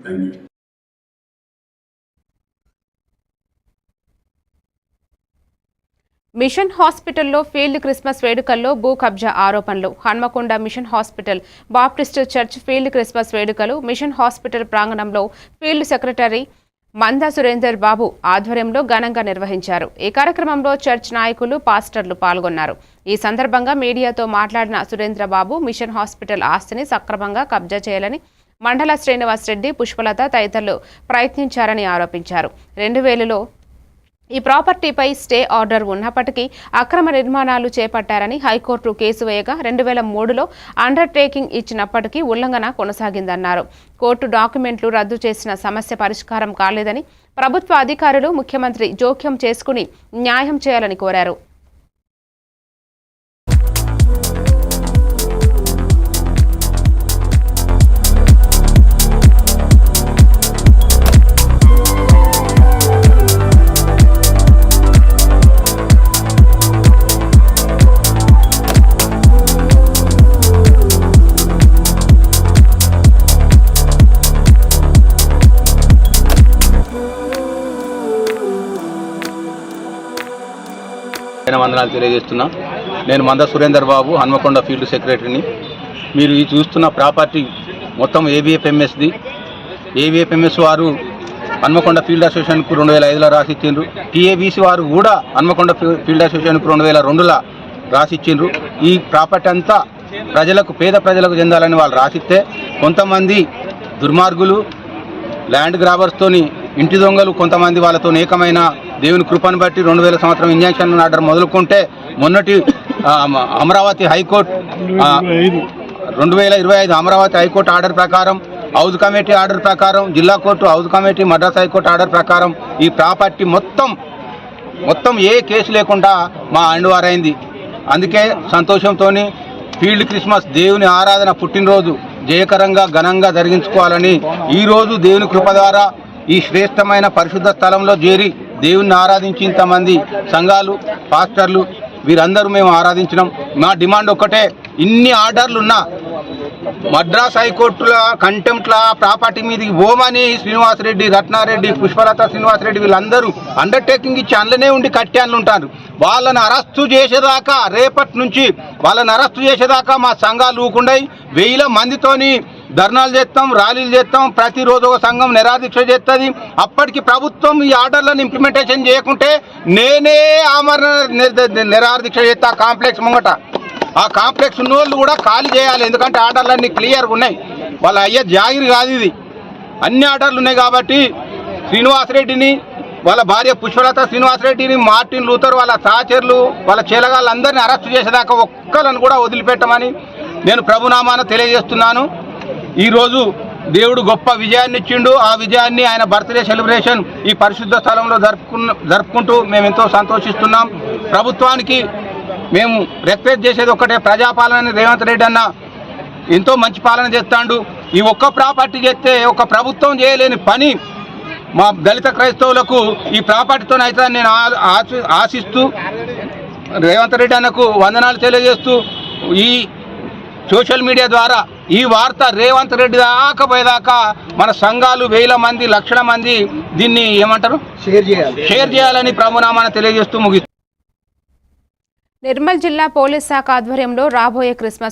Thank you. Machine హాస్పిటల్లో field Christmas వేడుకల్లో భూ కబ్జా ఆరోపణలు. Hanamkonda mission hospital Baptist church field Christmas వేడుకలు మిషన్ హాస్పిటల్ ప్రాంగణంలో ఫీల్డ్ సెక్రటరీ మందా సురేందర్ బాబు ఆధ్వర్యంలో ఘనంగా నిర్వహించారు. ఈ కార్యక్రమంలో చర్చ్ నాయకులు, పాస్టర్లు పాల్గొన్నారు. ఈ సందర్భంగా మీడియాతో మాట్లాడిన సురేంద్రబాబు మిషన్ హాస్పిటల్ ఆస్తిని సక్రమంగా కబ్జా చేయాలని మండల శ్రీనివాస్ రెడ్డి, పుష్పలత తదితరులు ప్రయత్నించారని ఆరోపించారు. 2000లో ఈ ప్రాపర్టీపై స్టే ఆర్డర్ ఉన్నప్పటికీ అక్రమ నిర్మాణాలు చేపట్టారని హైకోర్టు కేసు వేయగా 2003లో అండర్టేకింగ్ ఇచ్చినప్పటికీ ఉల్లంఘన కొనసాగిందన్నారు. కోర్టు డాక్యుమెంట్లు రద్దు చేసిన సమస్య పరిష్కారం కాలేదని ప్రభుత్వ అధికారులు, ముఖ్యమంత్రి జోక్యం చేసుకుని న్యాయం చేయాలని కోరారు. వందనాలు తెలియజేస్తున్నా. నేను మంద సురేందర్ బాబు, హన్మకొండ ఫీల్డ్ సెక్రటరీని. మీరు ఈ చూస్తున్న ప్రాపర్టీ మొత్తం ఏబిఎఫ్ఎంఎస్ది. ఏబిఎఫ్ఎంఎస్ వారు హన్మకొండ ఫీల్డ్ అసోసియేషన్కు 2005లో రాసిచ్చిండ్రు. టీఏబీసీ వారు కూడా హన్మకొండ ఫీల్డ్ అసోసియేషన్కు 2002లో రాసిచ్చిండ్రు. ఈ ప్రాపర్టీ అంతా ప్రజలకు, పేద ప్రజలకు చెందాలని వాళ్ళు రాసిస్తే కొంతమంది దుర్మార్గులు, ల్యాండ్ గ్రాబర్స్తోని, ఇంటి దొంగలు కొంతమంది వాళ్ళతో ఏకమైన దేవుని కృపను బట్టి 2000 సంవత్సరం ఇంజక్షన్ ఆర్డర్ మొదలుకుంటే మొన్నటి Amaravati high court 2025 Amaravati high court order ప్రకారం, హౌజ్ కమిటీ ఆర్డర్ ప్రకారం, జిల్లా court, house committee, Madras high court order ప్రకారం ఈ ప్రాపర్టీ మొత్తం ఏ కేసు లేకుండా మా అండువారైంది. అందుకే సంతోషంతో ఫీల్డ్ క్రిస్మస్ దేవుని ఆరాధన పుట్టినరోజు జయకరంగా ఘనంగా జరిగించుకోవాలని ఈరోజు దేవుని కృప ద్వారా ఈ శ్రేష్టమైన పరిశుద్ధ స్థలంలో చేరి దేవుణ్ణి ఆరాధించి ఇంతమంది సంఘాలు, పాస్టర్లు వీరందరూ మేము ఆరాధించినాం. మా డిమాండ్ ఒక్కటే, ఇన్ని ఆర్డర్లున్నా మద్రాస్ హైకోర్టుల కంటెంప్ట్ల ప్రాపర్టీ మీదకి పోమని శ్రీనివాసరెడ్డి, రత్నారెడ్డి, పుష్పలత శ్రీనివాసరెడ్డి వీళ్ళందరూ అండర్టేకింగ్ ఇచ్చి అందులోనే ఉండి కట్టి ఉంటారు. వాళ్ళని అరెస్టు చేసేదాకా, రేపటి నుంచి వాళ్ళని అరెస్టు చేసేదాకా మా సంఘాలు ఊకుండాయి. 1000 మందితోని ధర్నాలు చేస్తాం, ర్యాలీలు చేస్తాం. ప్రతిరోజు ఒక సంఘం నిరాదీక్ష చేస్తుంది. అప్పటికి ప్రభుత్వం ఈ ఆర్డర్లను ఇంప్లిమెంటేషన్ చేయకుంటే నేనే ఆమరణ నిరాదీక్ష చేస్తా కాంప్లెక్స్ ముంగట. ఆ కాంప్లెక్స్ ఉన్న వాళ్ళు కూడా ఖాళీ చేయాలి. ఎందుకంటే ఆర్డర్లన్నీ క్లియర్గా ఉన్నాయి. వాళ్ళ అయ్యే జాగిరి కాదు ఇది. అన్ని ఆర్డర్లు ఉన్నాయి కాబట్టి శ్రీనివాసరెడ్డిని, వాళ్ళ భార్య పుష్పలత శ్రీనివాసరెడ్డిని, మార్టిన్ లూథర్, వాళ్ళ సహచరులు, వాళ్ళ చేలగాళ్ళందరినీ అరెస్టు చేసేదాకా ఒక్కలను కూడా వదిలిపెట్టమని నేను ప్రభునామాన తెలియజేస్తున్నాను. ఈరోజు దేవుడు గొప్ప విజయాన్ని ఇచ్చిండు. ఆ విజయాన్ని ఆయన బర్త్డే సెలబ్రేషన్ ఈ పరిశుద్ధ స్థలంలో జరుపుకుంటూ మేము ఎంతో సంతోషిస్తున్నాం. ప్రభుత్వానికి మేము రిక్వెస్ట్ చేసేది ఒక్కటే, ప్రజాపాలన రేవంత్ రెడ్డి అన్న ఎంతో మంచి పాలన చేస్తాడు. ఈ ఒక్క ప్రాపర్టీ చేస్తే ఒక ప్రభుత్వం చేయలేని పని మా దళిత క్రైస్తవులకు ఈ ప్రాపర్టీతో అయితే నేను ఆశిస్తూ రేవంత్ రెడ్డి అన్నకు వందనాలు తెలియజేస్తూ ఈ సోషల్ మీడియా ద్వారా ఈ వార్త రేవంత్ రెడ్డి దాకా పోయేదాకా మన సంఘాలు 1000 మంది, లక్షల మంది దీన్ని ఏమంటారు షేర్ చేయాలని ప్రభునామాన తెలియజేస్తూ ముగిస్తారు. నిర్మల్ జిల్లా పోలీస్ శాఖ ఆధ్వర్యంలో రాబోయే క్రిస్మస్